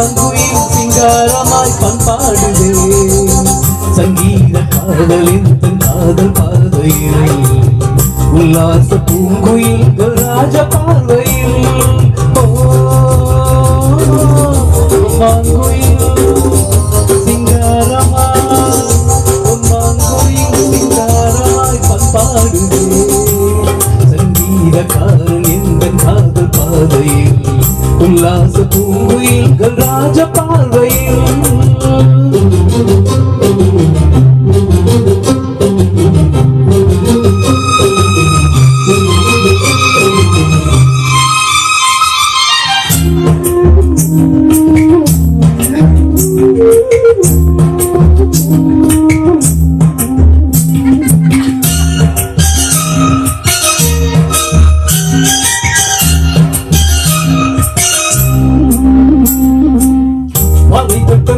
மாங்குயில் சிங்காரமாய் பண்பாடுதே சங்கீத காதலின் தன் காதல் பாதையில் உல்லாச பூங்குயில்கள் ராஜ பார்வையில் மாங்குயில் சிங்காரமாய் பண்பாடுதே சங்கீதக்காரன் எங்கள் காதல் பாதையில் உல்லாச பூங்குயில்கள் ராஜ பார்வையில்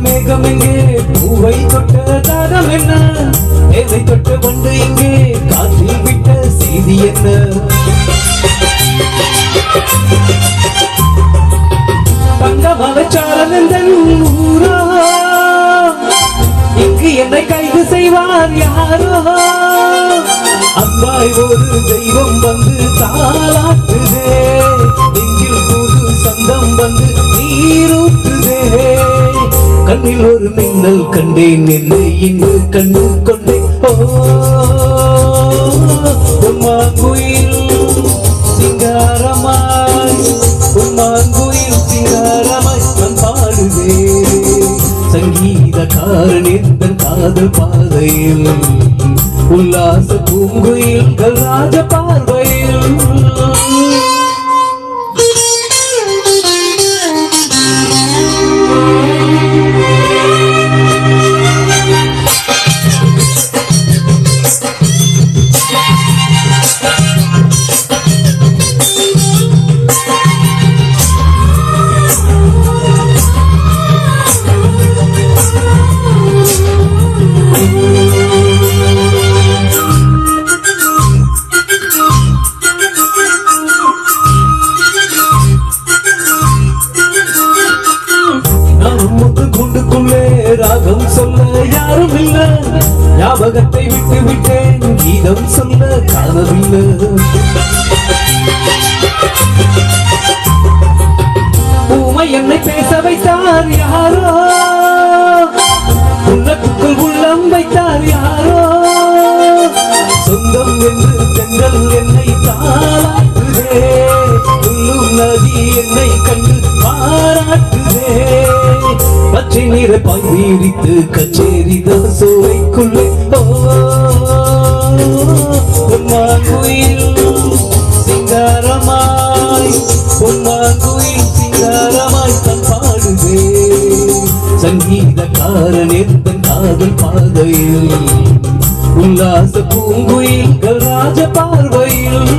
மேகம் எங்கே பூவை தொட்ட தாகம் என்ன தேவை தொட்ட கொண்டு இங்கே காற்றில் விட்ட செய்தி என்ன தங்கமலச்சாரன் எந்தன் ஊரா இங்கு என்னை கைது செய்வார் யாரோ அன்பாய் ஒரு தெய்வம் வந்து தாளாட்டுதே நெஞ்சில் புது சந்தம் வந்து நீரூற்றுதே கண்ணில் ஒரு மின்னல் கண்டேன் என்று இன்று கண்டு கொண்டேன் மாங்குயில் சிங்காரமாய் மாங்குயில் சிங்காரமாய் நான் பாடுவே சங்கீதக்காரன் எந்த காதல் பாதையில் உல்லாச பூங்குயில்கள் ராஜ பார்வையில் ராகம் சொல்ல யாரும் இல்ல ஞாபகத்தை விட்டு விட்டேன் கீதம் சொல்ல காணவில்லை ஊமை என்னை பேச வைத்தார் யாரோ உள்ளத்துக்குள் உள்ளம் வைத்தார் யாரோ சொந்தம் என்று தென்றல் என்னை தாளாட்டுதே உள்ளும் நதி என்னை கண்டு பாராட்டுதே பச்சை நிற பாய்விரித்து கச்சேரி சோலைக்குள்ளே பொன்மாங்குயில் சிங்காரமாய் பொன்மாங்குயில் சிங்காரமாய் தன் பாடுதே சங்கீதக்காரன் எந்த காதல் பாதையில் உல்லாச பூங்குயில்கள் ராஜ பார்வையில்